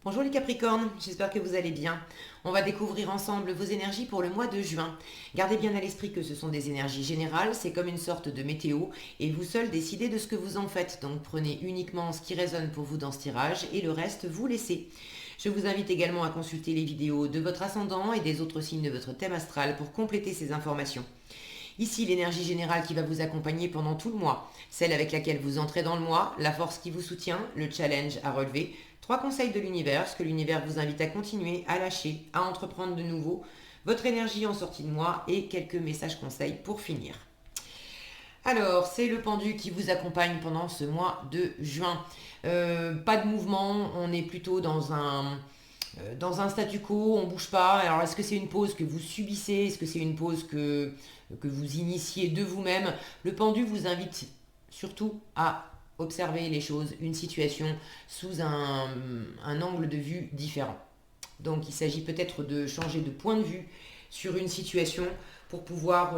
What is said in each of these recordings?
Bonjour les Capricornes, j'espère que vous allez bien. On va découvrir ensemble vos énergies pour le mois de juin. Gardez bien à l'esprit que ce sont des énergies générales, c'est comme une sorte de météo et vous seuls décidez de ce que vous en faites. Donc prenez uniquement ce qui résonne pour vous dans ce tirage et le reste vous laissez. Je vous invite également à consulter les vidéos de votre ascendant et des autres signes de votre thème astral pour compléter ces informations. Ici, l'énergie générale qui va vous accompagner pendant tout le mois, celle avec laquelle vous entrez dans le mois, la force qui vous soutient, le challenge à relever, 3 conseils de l'univers, ce que l'univers vous invite à continuer, à lâcher, à entreprendre de nouveau, votre énergie en sortie de mois et quelques messages conseils pour finir. Alors, c'est le pendu qui vous accompagne pendant ce mois de juin. Pas de mouvement, on est plutôt dans un statu quo, on bouge pas. Alors, est-ce que c'est une pause que vous subissez? Est-ce que c'est une pause que vous initiez de vous-même? Le pendu vous invite surtout à observer les choses, une situation sous un angle de vue différent. Donc, il s'agit peut-être de changer de point de vue sur une situation pour pouvoir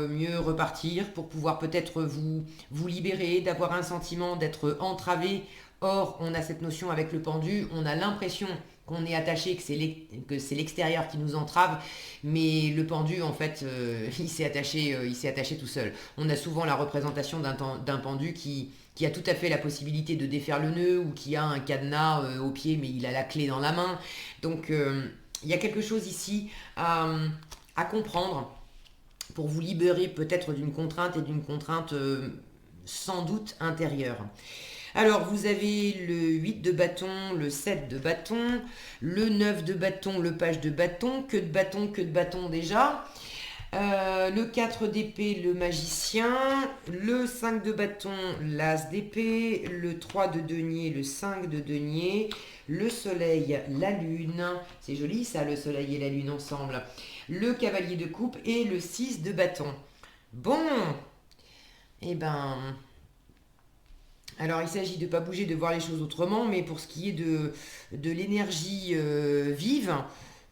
mieux repartir, pour pouvoir peut-être vous libérer, d'avoir un sentiment d'être entravé. Or, on a cette notion avec le pendu, on a l'impression qu'on est attaché, que c'est l'extérieur qui nous entrave, mais le pendu, en fait, il s'est attaché tout seul. On a souvent la représentation d'un pendu qui a tout à fait la possibilité de défaire le nœud ou qui a un cadenas au pied, mais il a la clé dans la main. Donc, il y a quelque chose ici à comprendre pour vous libérer peut-être d'une contrainte et d'une contrainte sans doute intérieure. Alors, vous avez le 8 de bâton, le 7 de bâton, le 9 de bâton, le page de bâton, que de bâton déjà. Le 4 d'épée, le magicien, le 5 de bâton, l'as d'épée, le 3 de denier, le 5 de denier, le soleil, la lune, c'est joli ça, le soleil et la lune ensemble, le cavalier de coupe et le 6 de bâton. Bon, eh ben, alors il s'agit de ne pas bouger, de voir les choses autrement, mais pour ce qui est de l'énergie vive,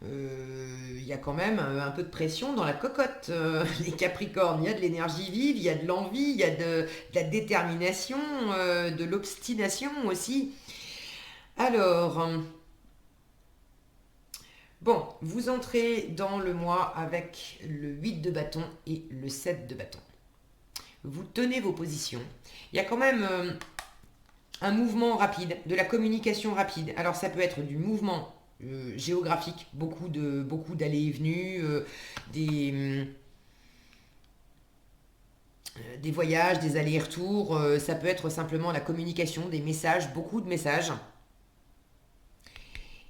il y a quand même un peu de pression dans la cocotte. Les Capricornes, il y a de l'énergie vive, il y a de l'envie, il y a de la détermination, de l'obstination aussi. Alors, bon, vous entrez dans le mois avec le 8 de bâton et le 7 de bâton. Vous tenez vos positions. Il y a quand même un mouvement rapide, de la communication rapide. Alors ça peut être du mouvement géographique, beaucoup d'allées et venues, des voyages, des allers-retours. Ça peut être simplement la communication, des messages, beaucoup de messages.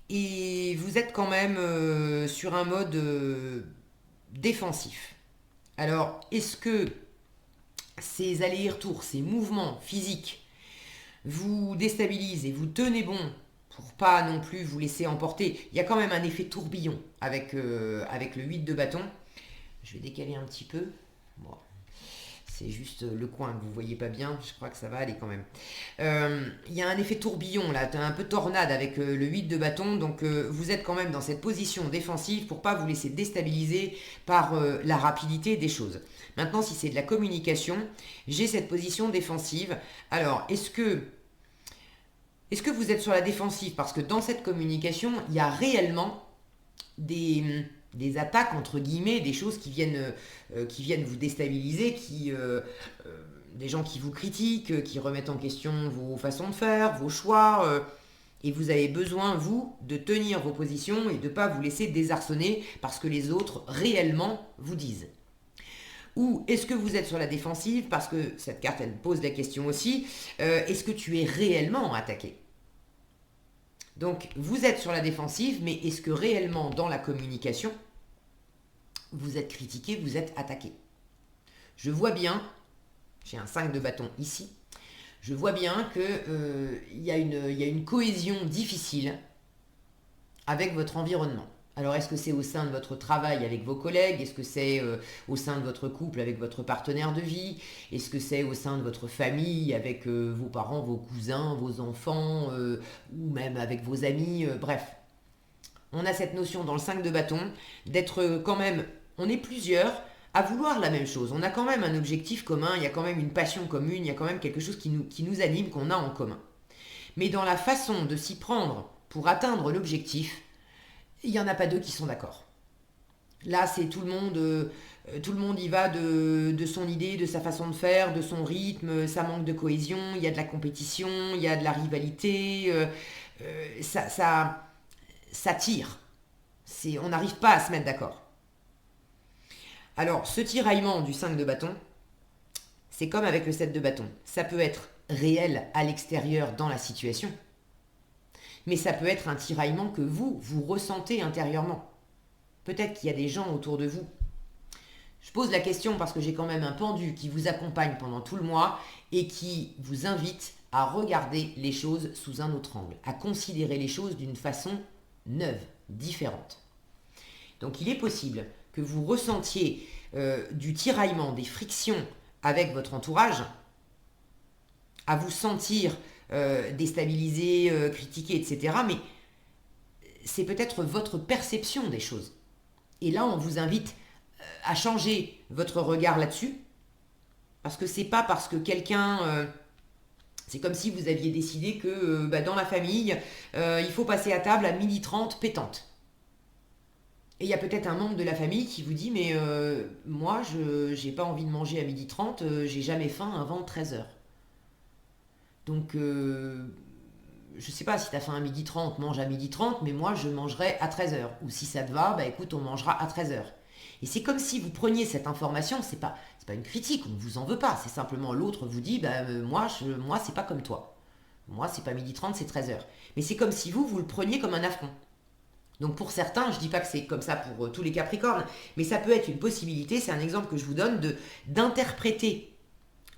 Et vous êtes quand même sur un mode défensif. Alors, est-ce que ces allers-retours, ces mouvements physiques vous déstabilisent et vous tenez bon pour pas non plus vous laisser emporter? Il y a quand même un effet tourbillon avec le 8 de bâton. Je vais décaler un petit peu. Bon, c'est juste le coin que vous voyez pas bien, je crois que ça va aller quand même. Il y a un effet tourbillon là, un peu tornade avec le 8 de bâton, donc vous êtes quand même dans cette position défensive pour pas vous laisser déstabiliser par la rapidité des choses. Maintenant, si c'est de la communication, j'ai cette position défensive. Alors, est-ce que vous êtes sur la défensive parce que dans cette communication, il y a réellement des attaques, entre guillemets, des choses qui viennent vous déstabiliser, des gens qui vous critiquent, qui remettent en question vos façons de faire, vos choix, et vous avez besoin, vous, de tenir vos positions et de ne pas vous laisser désarçonner parce que les autres, réellement, vous disent. Ou est-ce que vous êtes sur la défensive parce que cette carte, elle pose la question aussi, est-ce que tu es réellement attaqué? Donc, vous êtes sur la défensive, mais est-ce que réellement, dans la communication, vous êtes critiqué, vous êtes attaqué? Je vois bien, j'ai un 5 de bâton ici, je vois bien qu'il y a une cohésion difficile avec votre environnement. Alors, est-ce que c'est au sein de votre travail avec vos collègues? Est-ce que c'est au sein de votre couple avec votre partenaire de vie? Est-ce que c'est au sein de votre famille avec vos parents, vos cousins, vos enfants ou même avec vos amis? Bref, on a cette notion dans le 5 de bâton d'être quand même, on est plusieurs à vouloir la même chose. On a quand même un objectif commun, il y a quand même une passion commune, il y a quand même quelque chose qui nous anime, qu'on a en commun. Mais dans la façon de s'y prendre pour atteindre l'objectif, il n'y en a pas deux qui sont d'accord. Là, c'est tout le monde y va de son idée, de sa façon de faire, de son rythme, ça manque de cohésion, il y a de la compétition, il y a de la rivalité, ça tire. On n'arrive pas à se mettre d'accord. Alors, ce tiraillement du 5 de bâton, c'est comme avec le 7 de bâton. Ça peut être réel à l'extérieur dans la situation, mais ça peut être un tiraillement que vous ressentez intérieurement. Peut-être qu'il y a des gens autour de vous. Je pose la question parce que j'ai quand même un pendu qui vous accompagne pendant tout le mois et qui vous invite à regarder les choses sous un autre angle, à considérer les choses d'une façon neuve, différente. Donc il est possible que vous ressentiez du tiraillement, des frictions avec votre entourage, à vous sentir déstabilisé, critiqué, etc. Mais c'est peut-être votre perception des choses. Et là, on vous invite à changer votre regard là-dessus, parce que c'est pas parce que quelqu'un... c'est comme si vous aviez décidé que dans la famille, il faut passer à table à 12h30 pétante. Et il y a peut-être un membre de la famille qui vous dit, mais moi, je n'ai pas envie de manger à 12h30, j'ai jamais faim avant 13h. Donc, je sais pas si tu as faim à 12h30, mange à 12h30, mais moi, je mangerai à 13h. Ou si ça te va, écoute, on mangera à 13h. Et c'est comme si vous preniez cette information, c'est pas une critique, on ne vous en veut pas, c'est simplement l'autre vous dit, moi, c'est pas comme toi. Moi, c'est pas 12h30, c'est 13h. Mais c'est comme si vous le preniez comme un affront. Donc pour certains, je dis pas que c'est comme ça pour tous les Capricornes, mais ça peut être une possibilité, c'est un exemple que je vous donne, d'interpréter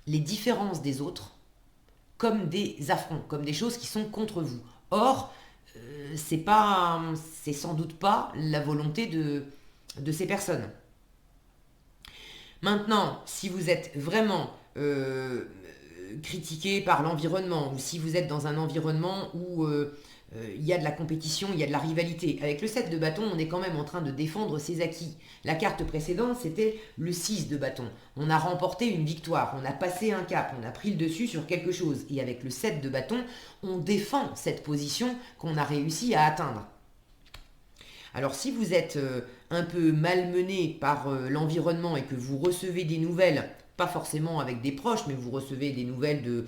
les différences des autres comme des affronts, comme des choses qui sont contre vous. Or, c'est sans doute pas la volonté de ces personnes. Maintenant, si vous êtes vraiment critiqué par l'environnement, ou si vous êtes dans un environnement où il y a de la compétition, il y a de la rivalité, avec le 7 de bâton, on est quand même en train de défendre ses acquis. La carte précédente, c'était le 6 de bâton. On a remporté une victoire, on a passé un cap, on a pris le dessus sur quelque chose. Et avec le 7 de bâton, on défend cette position qu'on a réussi à atteindre. Alors si vous êtes un peu malmené par l'environnement et que vous recevez des nouvelles, pas forcément avec des proches, mais vous recevez des nouvelles de,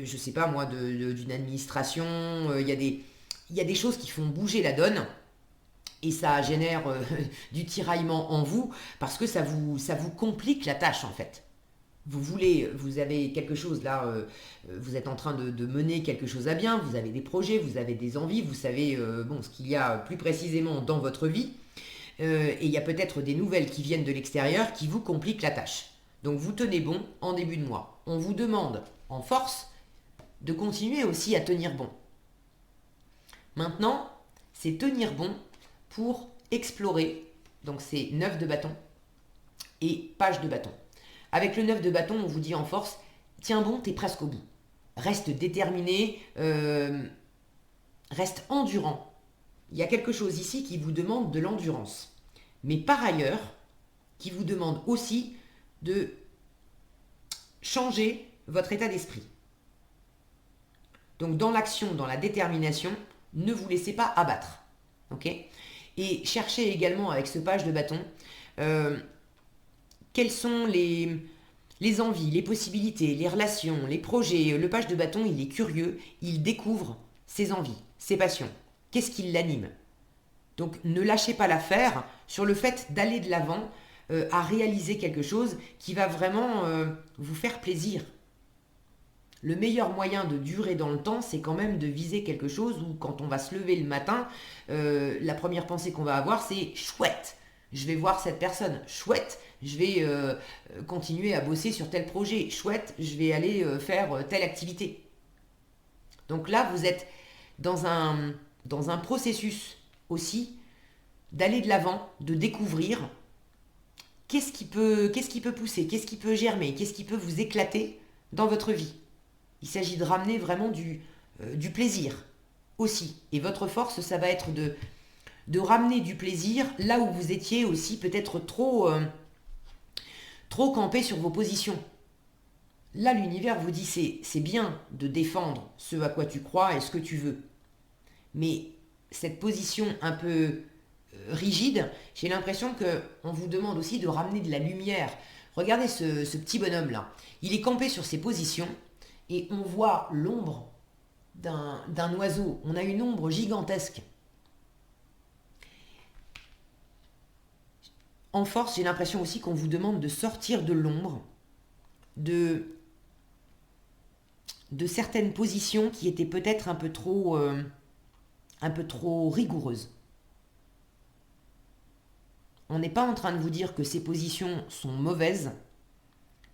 je sais pas moi, d'une administration, il y a des choses qui font bouger la donne, et ça génère du tiraillement en vous, parce que ça vous complique la tâche en fait. Vous avez quelque chose là, vous êtes en train de mener quelque chose à bien, vous avez des projets, vous avez des envies, vous savez ce qu'il y a plus précisément dans votre vie, et il y a peut-être des nouvelles qui viennent de l'extérieur qui vous compliquent la tâche. Donc vous tenez bon en début de mois. On vous demande en force de continuer aussi à tenir bon. Maintenant, c'est tenir bon pour explorer, donc c'est 9 de bâton et page de bâton. Avec le 9 de bâton, on vous dit en force, tiens bon, t'es presque au bout. Reste déterminé, reste endurant. Il y a quelque chose ici qui vous demande de l'endurance. Mais par ailleurs, qui vous demande aussi de changer votre état d'esprit. Donc dans l'action, dans la détermination, ne vous laissez pas abattre. Ok ? Et cherchez également avec ce page de bâton, quelles sont les envies, les possibilités, les relations, les projets. Le page de bâton, il est curieux, il découvre ses envies, ses passions. Qu'est-ce qui l'anime ? Donc ne lâchez pas l'affaire sur le fait d'aller de l'avant à réaliser quelque chose qui va vraiment vous faire plaisir. Le meilleur moyen de durer dans le temps, c'est quand même de viser quelque chose où quand on va se lever le matin, la première pensée qu'on va avoir, c'est « chouette ». Je vais voir cette personne, chouette, je vais continuer à bosser sur tel projet, chouette, je vais aller faire telle activité. Donc là, vous êtes dans un processus aussi d'aller de l'avant, de découvrir qu'est-ce qui peut pousser, qu'est-ce qui peut germer, qu'est-ce qui peut vous éclater dans votre vie. Il s'agit de ramener vraiment du plaisir aussi. Et votre force, ça va être de ramener du plaisir là où vous étiez aussi peut-être trop campé sur vos positions. Là, l'univers vous dit c'est bien de défendre ce à quoi tu crois et ce que tu veux. Mais cette position un peu rigide, j'ai l'impression qu'on vous demande aussi de ramener de la lumière. Regardez ce petit bonhomme-là. Il est campé sur ses positions et on voit l'ombre d'un oiseau. On a une ombre gigantesque. En force, j'ai l'impression aussi qu'on vous demande de sortir de l'ombre, de certaines positions qui étaient peut-être un peu trop rigoureuses. On n'est pas en train de vous dire que ces positions sont mauvaises,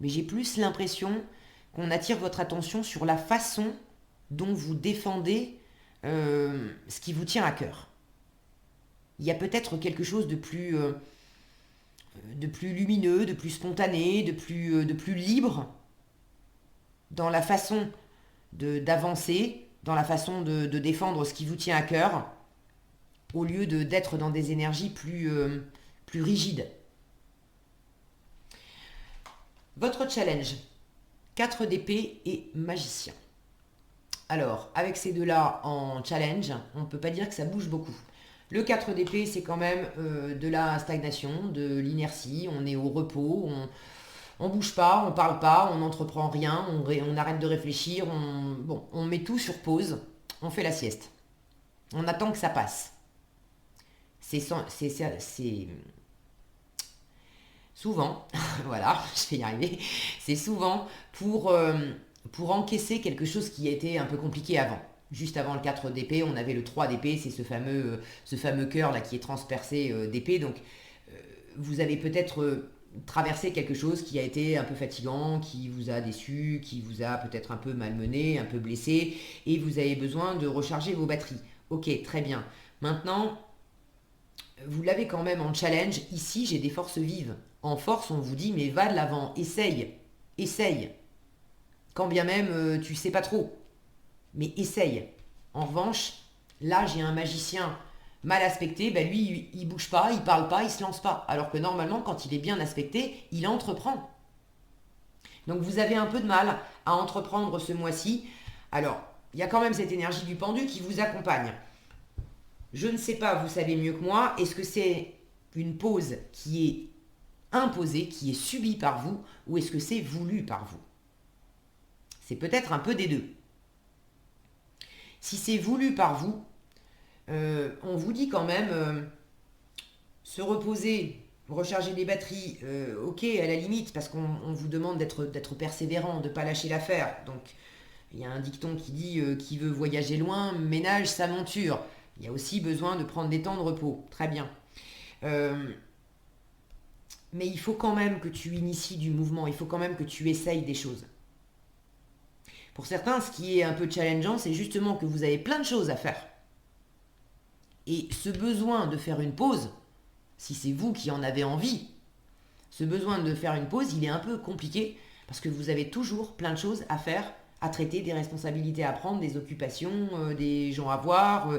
mais j'ai plus l'impression qu'on attire votre attention sur la façon dont vous défendez ce qui vous tient à cœur. Il y a peut-être quelque chose de plus lumineux, de plus spontané, de plus libre dans la façon d'avancer, dans la façon de défendre ce qui vous tient à cœur, au lieu d'être dans des énergies plus rigides. Votre challenge, 4 d'épée et magicien. Alors, avec ces deux-là en challenge, on ne peut pas dire que ça bouge beaucoup. Le 4 d'épée, c'est quand même de la stagnation, de l'inertie, on est au repos, on bouge pas, on parle pas, on n'entreprend rien, on arrête de réfléchir, on met tout sur pause, on fait la sieste. On attend que ça passe. C'est souvent, voilà, je vais y arriver, c'est souvent pour encaisser quelque chose qui a été un peu compliqué avant. Juste avant le 4 d'épée, on avait le 3 d'épée, c'est ce fameux cœur là qui est transpercé d'épée. Donc vous avez peut-être traversé quelque chose qui a été un peu fatigant, qui vous a déçu, qui vous a peut-être un peu malmené, un peu blessé, et vous avez besoin de recharger vos batteries. Ok, très bien. Maintenant, vous l'avez quand même en challenge. Ici, j'ai des forces vives. En force, on vous dit, mais va de l'avant, essaye. Quand bien même, tu sais pas trop. Mais essaye. En revanche, là, j'ai un magicien mal aspecté, lui, il bouge pas, il parle pas, il se lance pas. Alors que normalement, quand il est bien aspecté, il entreprend. Donc vous avez un peu de mal à entreprendre ce mois-ci. Alors, il y a quand même cette énergie du pendu qui vous accompagne. Je ne sais pas, vous savez mieux que moi, est-ce que c'est une pause qui est imposée, qui est subie par vous, ou est-ce que c'est voulu par vous? C'est peut-être un peu des deux. Si c'est voulu par vous, on vous dit quand même se reposer, recharger les batteries, ok, à la limite, parce qu'on vous demande d'être persévérant, de ne pas lâcher l'affaire. Donc, il y a un dicton qui dit qui veut voyager loin, ménage sa monture. Il y a aussi besoin de prendre des temps de repos. Très bien. Mais il faut quand même que tu inities du mouvement, il faut quand même que tu essayes des choses. Pour certains, ce qui est un peu challengeant, c'est justement que vous avez plein de choses à faire. Et ce besoin de faire une pause, si c'est vous qui en avez envie, ce besoin de faire une pause, il est un peu compliqué parce que vous avez toujours plein de choses à faire, à traiter, des responsabilités à prendre, des occupations, des gens à voir.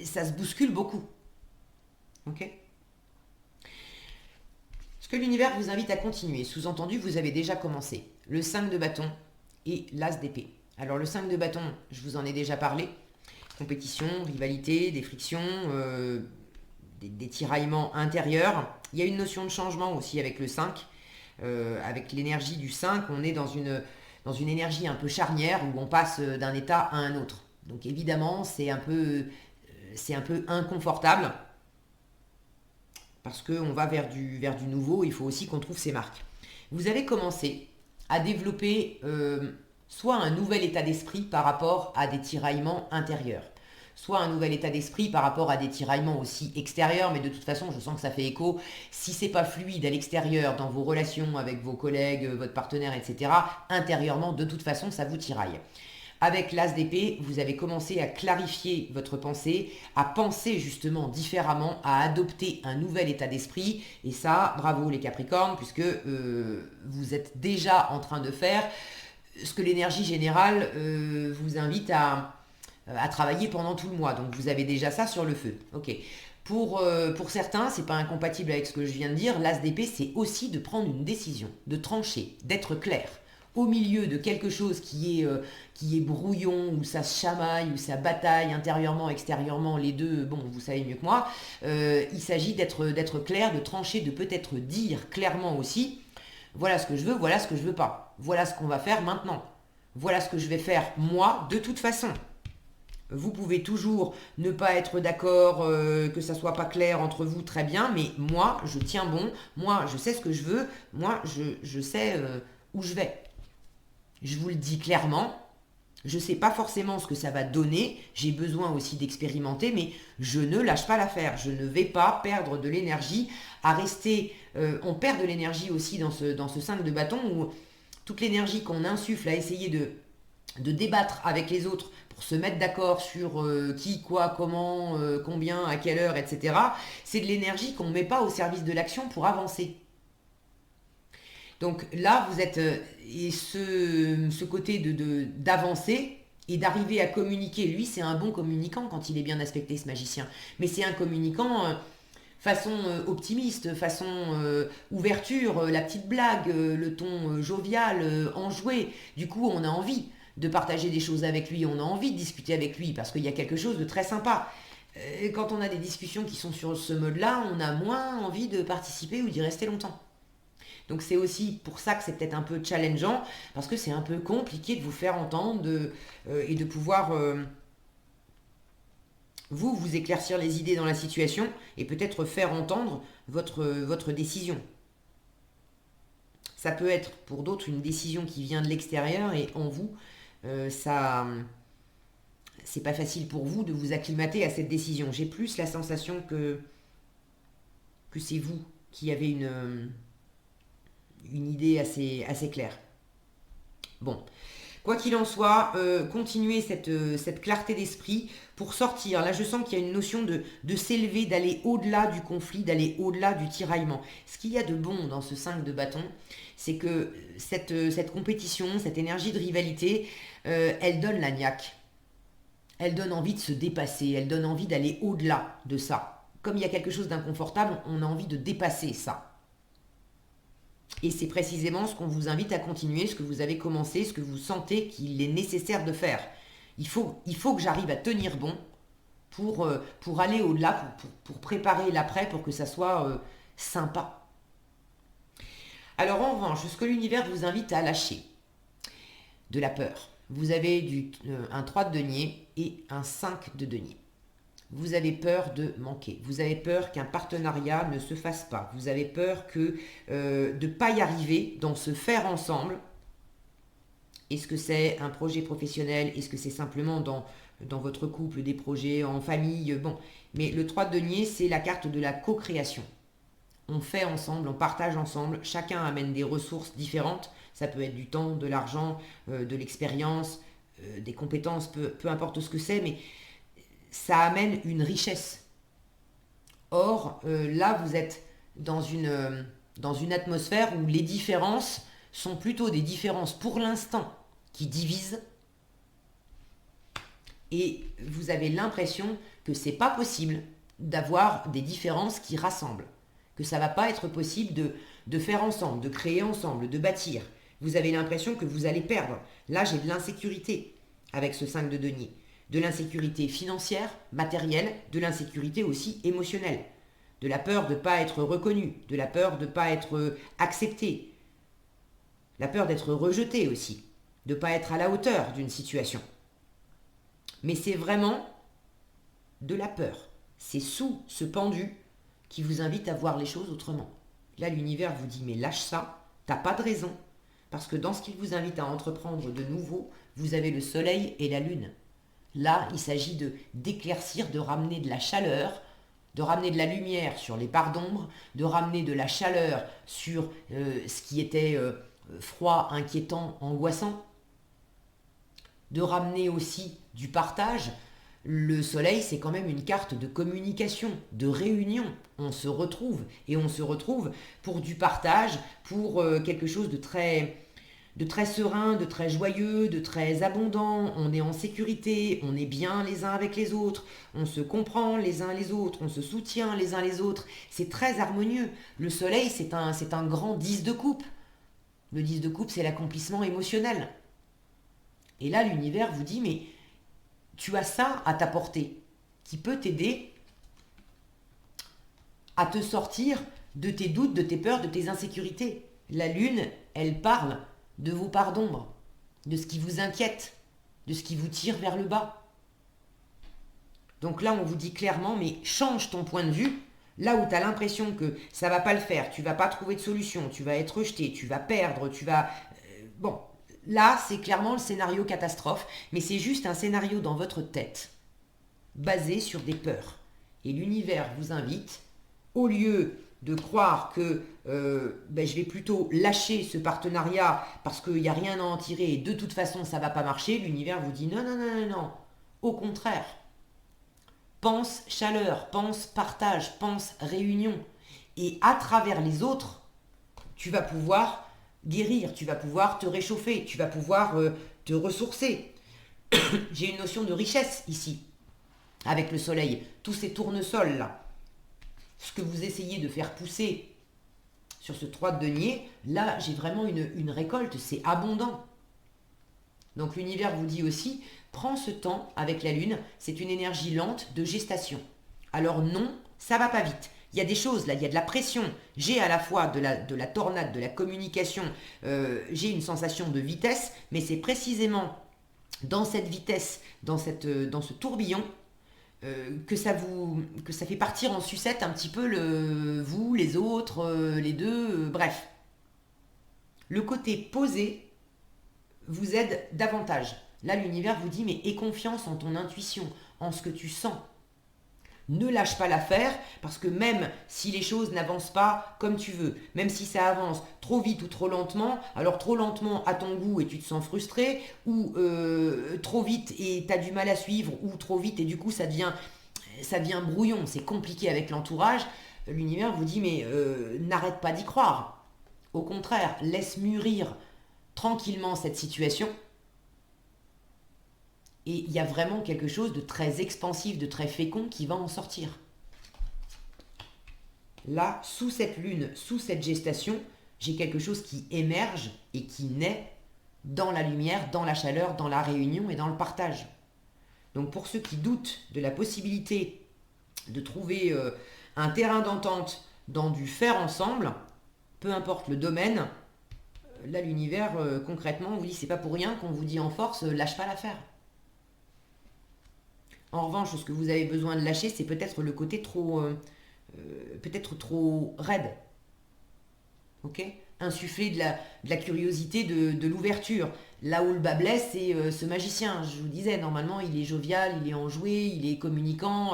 Ça se bouscule beaucoup. Ok ? Ce que l'univers vous invite à continuer, sous-entendu, vous avez déjà commencé. Le 5 de bâton et l'as d'épée. Alors le 5 de bâton, je vous en ai déjà parlé. Compétition, rivalité, des frictions, des tiraillements intérieurs. Il y a une notion de changement aussi avec le 5. Avec l'énergie du 5, on est dans une énergie un peu charnière où on passe d'un état à un autre. Donc évidemment, c'est un peu inconfortable parce qu'on va vers du nouveau, il faut aussi qu'on trouve ses marques. Vous allez commencer à développer soit un nouvel état d'esprit par rapport à des tiraillements intérieurs, soit un nouvel état d'esprit par rapport à des tiraillements aussi extérieurs, mais de toute façon, je sens que ça fait écho. Si c'est pas fluide à l'extérieur, dans vos relations avec vos collègues, votre partenaire, etc., intérieurement, de toute façon, ça vous tiraille. Avec l'as d'épée, vous avez commencé à clarifier votre pensée, à penser justement différemment, à adopter un nouvel état d'esprit. Et ça, bravo les Capricornes, puisque vous êtes déjà en train de faire ce que l'énergie générale vous invite à travailler pendant tout le mois. Donc vous avez déjà ça sur le feu. Ok. Pour certains, c'est pas incompatible avec ce que je viens de dire. L'as d'épée, c'est aussi de prendre une décision, de trancher, d'être clair. au milieu de quelque chose qui est brouillon, où ça se chamaille, où ça bataille intérieurement, extérieurement, les deux, bon, vous savez mieux que moi, il s'agit d'être clair, de trancher, de peut-être dire clairement aussi, voilà ce que je veux, voilà ce que je veux pas, voilà ce qu'on va faire maintenant, voilà ce que je vais faire moi de toute façon. Vous pouvez toujours ne pas être d'accord, que ça soit pas clair entre vous, très bien, mais moi, je tiens bon, moi, je sais ce que je veux, moi, je sais où je vais. Je vous le dis clairement, je ne sais pas forcément ce que ça va donner, j'ai besoin aussi d'expérimenter, mais je ne lâche pas l'affaire. Je ne vais pas perdre de l'énergie à rester... on perd de l'énergie aussi dans ce 5 de bâton où toute l'énergie qu'on insuffle à essayer de débattre avec les autres pour se mettre d'accord sur qui, quoi, comment, combien, à quelle heure, etc. C'est de l'énergie qu'on ne met pas au service de l'action pour avancer. Donc là, vous êtes... et ce côté d'avancer et d'arriver à communiquer, lui, c'est un bon communicant quand il est bien aspecté, ce magicien. Mais c'est un communicant façon optimiste, façon ouverture, la petite blague, le ton jovial, enjoué. Du coup, on a envie de partager des choses avec lui, on a envie de discuter avec lui parce qu'il y a quelque chose de très sympa. Quand on a des discussions qui sont sur ce mode-là, on a moins envie de participer ou d'y rester longtemps. Donc c'est aussi pour ça que c'est peut-être un peu challengeant, parce que c'est un peu compliqué de vous faire entendre et de pouvoir vous éclaircir les idées dans la situation et peut-être faire entendre votre décision. Ça peut être pour d'autres une décision qui vient de l'extérieur et en vous, ça c'est pas facile pour vous de vous acclimater à cette décision. J'ai plus la sensation que c'est vous qui avez une idée assez claire. Bon, quoi qu'il en soit, continuez cette clarté d'esprit pour sortir. Là, je sens qu'il y a une notion de s'élever, d'aller au-delà du conflit, d'aller au-delà du tiraillement. Ce qu'il y a de bon dans ce 5 de bâton, c'est que cette compétition, cette énergie de rivalité, elle donne la niaque. Elle donne envie de se dépasser, elle donne envie d'aller au-delà de ça. Comme il y a quelque chose d'inconfortable, on a envie de dépasser ça. Et c'est précisément ce qu'on vous invite à continuer, ce que vous avez commencé, ce que vous sentez qu'il est nécessaire de faire. Il faut que j'arrive à tenir bon pour aller au-delà, pour préparer l'après, pour que ça soit sympa. Alors en revanche, ce que l'univers vous invite à lâcher, de la peur. Vous avez un 3 de denier et un 5 de denier. Vous avez peur de manquer. Vous avez peur qu'un partenariat ne se fasse pas. Vous avez peur de ne pas y arriver dans ce faire ensemble. Est-ce que c'est un projet professionnel? Est-ce que c'est simplement dans votre couple, des projets en famille? Bon, mais le 3 de denier, c'est la carte de la co-création. On fait ensemble, on partage ensemble. Chacun amène des ressources différentes. Ça peut être du temps, de l'argent, de l'expérience, des compétences, peu importe ce que c'est, mais ça amène une richesse. Or, là, vous êtes dans une atmosphère où les différences sont plutôt des différences pour l'instant qui divisent. Et vous avez l'impression que c'est pas possible d'avoir des différences qui rassemblent. Que ça va pas être possible de faire ensemble, de créer ensemble, de bâtir. Vous avez l'impression que vous allez perdre. Là, j'ai de l'insécurité avec ce 5 de denier. De l'insécurité financière, matérielle, de l'insécurité aussi émotionnelle. De la peur de ne pas être reconnu, de la peur de ne pas être accepté. La peur d'être rejeté aussi, de ne pas être à la hauteur d'une situation. Mais c'est vraiment de la peur. C'est sous ce pendu qui vous invite à voir les choses autrement. Là, l'univers vous dit, mais lâche ça, t'as pas de raison. Parce que dans ce qu'il vous invite à entreprendre de nouveau, vous avez le soleil et la lune. Là, il s'agit d'éclaircir, de ramener de la chaleur, de ramener de la lumière sur les parts d'ombre, de ramener de la chaleur sur ce qui était froid, inquiétant, angoissant, de ramener aussi du partage. Le soleil, c'est quand même une carte de communication, de réunion. On se retrouve et on se retrouve pour du partage, pour quelque chose de très serein, de très joyeux, de très abondant. On est en sécurité, on est bien les uns avec les autres, on se comprend les uns les autres, on se soutient les uns les autres. C'est très harmonieux. Le soleil, c'est un grand 10 de coupe. Le 10 de coupe, c'est l'accomplissement émotionnel. Et là, l'univers vous dit, mais tu as ça à t'apporter, qui peut t'aider à te sortir de tes doutes, de tes peurs, de tes insécurités. La lune, elle parle de vos parts d'ombre, de ce qui vous inquiète, de ce qui vous tire vers le bas. Donc là, on vous dit clairement, mais change ton point de vue. Là où tu as l'impression que ça va pas le faire, tu vas pas trouver de solution, tu vas être rejeté, tu vas perdre, tu vas... Bon, là, c'est clairement le scénario catastrophe, mais c'est juste un scénario dans votre tête, basé sur des peurs. Et l'univers vous invite, au lieu de croire que je vais plutôt lâcher ce partenariat parce qu'il n'y a rien à en tirer et de toute façon ça ne va pas marcher, l'univers vous dit non, non, non, non, non. Au contraire, pense chaleur, pense partage, pense réunion. Et à travers les autres, tu vas pouvoir guérir, tu vas pouvoir te réchauffer, tu vas pouvoir te ressourcer. J'ai une notion de richesse ici, avec le soleil, tous ces tournesols là. Ce que vous essayez de faire pousser sur ce 3 de denier, là j'ai vraiment une récolte, c'est abondant. Donc l'univers vous dit aussi, prends ce temps avec la lune, c'est une énergie lente de gestation. Alors non, ça va pas vite. Il y a des choses là, il y a de la pression. J'ai à la fois de la tornade, de la communication, j'ai une sensation de vitesse, mais c'est précisément dans cette vitesse, dans ce tourbillon, que ça fait partir en sucette un petit peu vous, les autres, les deux, bref. Le côté posé vous aide davantage. Là, l'univers vous dit, mais aie confiance en ton intuition, en ce que tu sens. Ne lâche pas l'affaire, parce que même si les choses n'avancent pas comme tu veux, même si ça avance trop vite ou trop lentement, alors trop lentement à ton goût et tu te sens frustré, ou trop vite et tu as du mal à suivre, ou trop vite et du coup ça devient brouillon, c'est compliqué avec l'entourage, l'univers vous dit mais n'arrête pas d'y croire. Au contraire, laisse mûrir tranquillement cette situation. Et il y a vraiment quelque chose de très expansif, de très fécond qui va en sortir. Là, sous cette lune, sous cette gestation, j'ai quelque chose qui émerge et qui naît dans la lumière, dans la chaleur, dans la réunion et dans le partage. Donc pour ceux qui doutent de la possibilité de trouver un terrain d'entente dans du faire ensemble, peu importe le domaine, là l'univers concrètement vous dit c'est pas pour rien qu'on vous dit en force lâche pas l'affaire. En revanche, ce que vous avez besoin de lâcher, c'est peut-être le côté peut-être trop raide. Ok ? Insuffler de la curiosité, de l'ouverture. Là où le bas blesse, c'est ce magicien. Je vous disais, normalement, il est jovial, il est enjoué, il est communicant.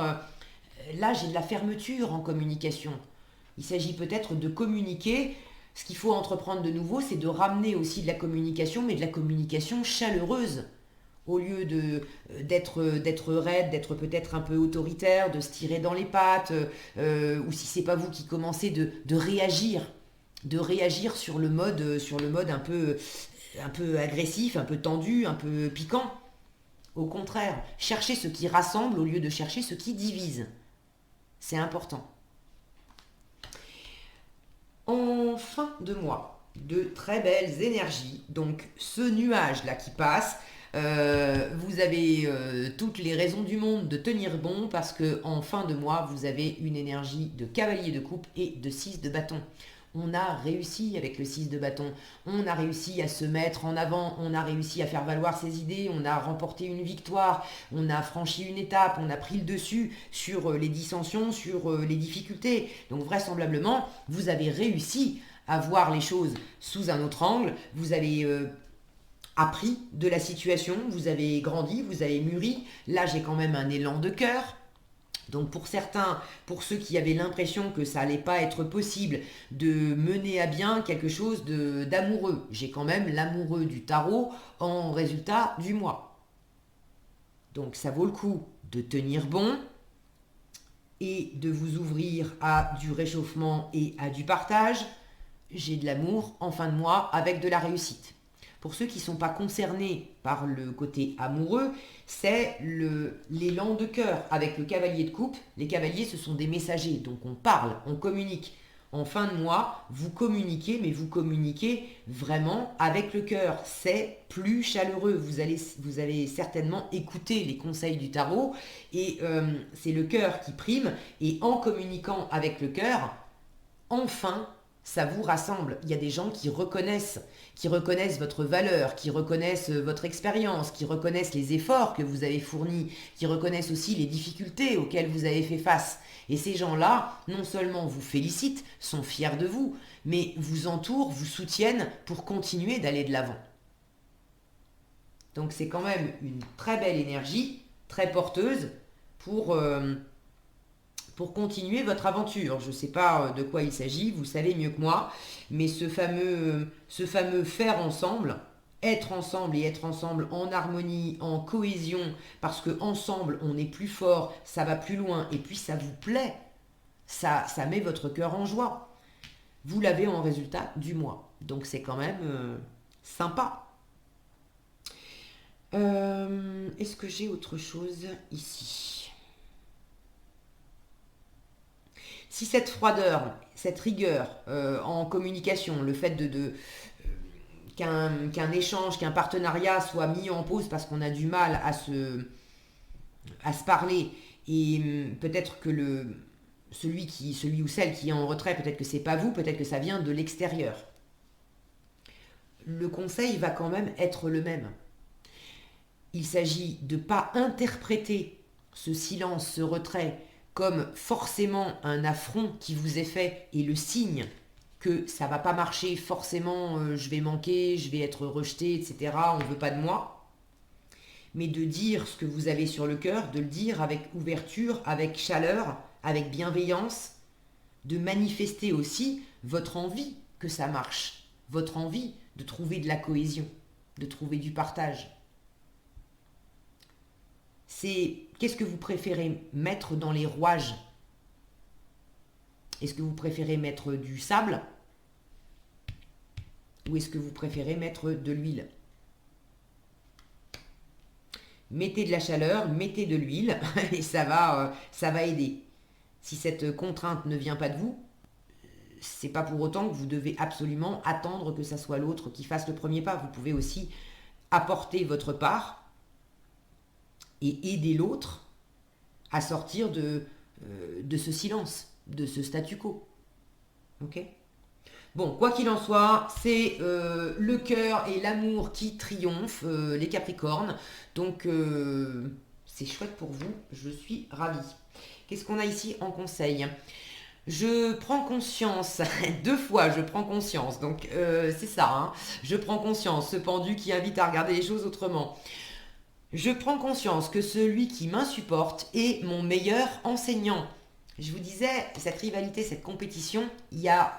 Là, j'ai de la fermeture en communication. Il s'agit peut-être de communiquer. Ce qu'il faut entreprendre de nouveau, c'est de ramener aussi de la communication, mais de la communication chaleureuse. Au lieu d'être raide, d'être peut-être un peu autoritaire, de se tirer dans les pattes, ou si c'est pas vous qui commencez de réagir sur le mode un peu agressif, un peu tendu, un peu piquant. Au contraire, cherchez ce qui rassemble au lieu de chercher ce qui divise. C'est important. En fin de mois, de très belles énergies. Donc ce nuage-là qui passe, vous avez toutes les raisons du monde de tenir bon parce que en fin de mois, vous avez une énergie de cavalier de coupe et de 6 de bâton. On a réussi avec le 6 de bâton, on a réussi à se mettre en avant, on a réussi à faire valoir ses idées, on a remporté une victoire, on a franchi une étape, on a pris le dessus sur les dissensions, sur les difficultés. Donc vraisemblablement, vous avez réussi à voir les choses sous un autre angle, vous avez appris de la situation, vous avez grandi, vous avez mûri. Là, j'ai quand même un élan de cœur. Donc pour certains, pour ceux qui avaient l'impression que ça allait pas être possible de mener à bien quelque chose d'amoureux, j'ai quand même l'amoureux du tarot en résultat du mois. Donc ça vaut le coup de tenir bon et de vous ouvrir à du réchauffement et à du partage. J'ai de l'amour en fin de mois avec de la réussite. Pour ceux qui ne sont pas concernés par le côté amoureux, c'est l'élan de cœur avec le cavalier de coupe. Les cavaliers, ce sont des messagers, donc on parle, on communique. en fin de mois, vous communiquez, mais vous communiquez vraiment avec le cœur. C'est plus chaleureux. Vous allez certainement écouter les conseils du tarot et c'est le cœur qui prime. Et en communiquant avec le cœur, enfin, ça vous rassemble. Il y a des gens qui reconnaissent votre valeur, qui reconnaissent votre expérience, qui reconnaissent les efforts que vous avez fournis, qui reconnaissent aussi les difficultés auxquelles vous avez fait face. Et ces gens-là, non seulement vous félicitent, sont fiers de vous, mais vous entourent, vous soutiennent pour continuer d'aller de l'avant. Donc c'est quand même une très belle énergie, très porteuse pour continuer votre aventure. Je ne sais pas de quoi il s'agit, vous savez mieux que moi, mais ce fameux faire ensemble, être ensemble et être ensemble en harmonie, en cohésion, parce que ensemble on est plus fort, ça va plus loin, et puis ça vous plaît, ça met votre cœur en joie. Vous l'avez en résultat du mois, donc c'est quand même sympa. Est-ce que j'ai autre chose ici ? Si cette froideur, cette rigueur en communication, le fait qu'un échange, qu'un partenariat soit mis en pause parce qu'on a du mal à se parler, et peut-être que celui ou celle qui est en retrait, peut-être que c'est pas vous, peut-être que ça vient de l'extérieur. Le conseil va quand même être le même. Il s'agit de ne pas interpréter ce silence, ce retrait, comme forcément un affront qui vous est fait et le signe que ça va pas marcher, forcément je vais manquer, je vais être rejeté, etc. On ne veut pas de moi. Mais de dire ce que vous avez sur le cœur, de le dire avec ouverture, avec chaleur, avec bienveillance, de manifester aussi votre envie que ça marche, votre envie de trouver de la cohésion, de trouver du partage. C'est qu'est-ce que vous préférez mettre dans les rouages? Est-ce que vous préférez mettre du sable ou est-ce que vous préférez mettre de l'huile? Mettez de la chaleur, mettez de l'huile et ça va aider. Si cette contrainte ne vient pas de vous, c'est pas pour autant que vous devez absolument attendre que ça soit l'autre qui fasse le premier pas. Vous pouvez aussi apporter votre part et aider l'autre à sortir de ce silence, de ce statu quo. Ok ? Bon, quoi qu'il en soit, c'est le cœur et l'amour qui triomphent, les Capricornes. Donc, c'est chouette pour vous, je suis ravie. Qu'est-ce qu'on a ici en conseil ? Je prends conscience, 2 fois je prends conscience, donc c'est ça, hein. Je prends conscience, ce pendu qui invite à regarder les choses autrement. Je prends conscience que celui qui m'insupporte est mon meilleur enseignant. Je vous disais, cette rivalité, cette compétition, il y a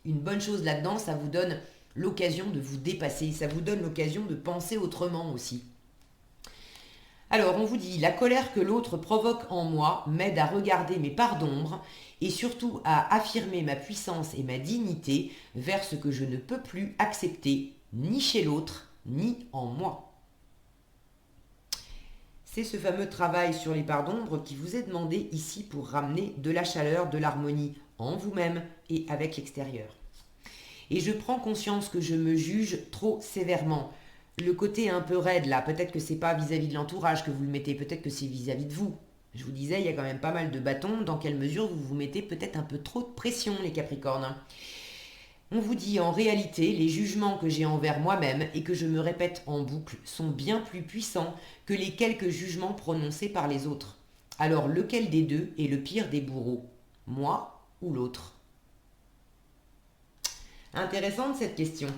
une bonne chose là-dedans, ça vous donne l'occasion de vous dépasser, ça vous donne l'occasion de penser autrement aussi. Alors, on vous dit, la colère que l'autre provoque en moi m'aide à regarder mes parts d'ombre et surtout à affirmer ma puissance et ma dignité vers ce que je ne peux plus accepter, ni chez l'autre, ni en moi. C'est ce fameux travail sur les parts d'ombre qui vous est demandé ici pour ramener de la chaleur, de l'harmonie en vous-même et avec l'extérieur. Et je prends conscience que je me juge trop sévèrement. Le côté un peu raide là, peut-être que c'est pas vis-à-vis de l'entourage que vous le mettez, peut-être que c'est vis-à-vis de vous. Je vous disais, il y a quand même pas mal de bâtons, dans quelle mesure vous vous mettez peut-être un peu trop de pression les Capricornes. On vous dit en réalité, les jugements que j'ai envers moi-même et que je me répète en boucle sont bien plus puissants que les quelques jugements prononcés par les autres. Alors lequel des deux est le pire des bourreaux ? Moi ou l'autre ? Intéressante cette question.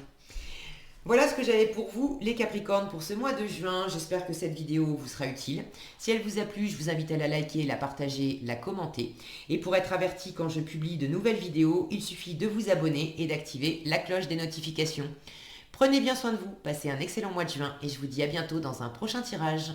Voilà ce que j'avais pour vous, les Capricornes, pour ce mois de juin. J'espère que cette vidéo vous sera utile. Si elle vous a plu, je vous invite à la liker, la partager, la commenter. Et pour être averti quand je publie de nouvelles vidéos, il suffit de vous abonner et d'activer la cloche des notifications. Prenez bien soin de vous, passez un excellent mois de juin et je vous dis à bientôt dans un prochain tirage.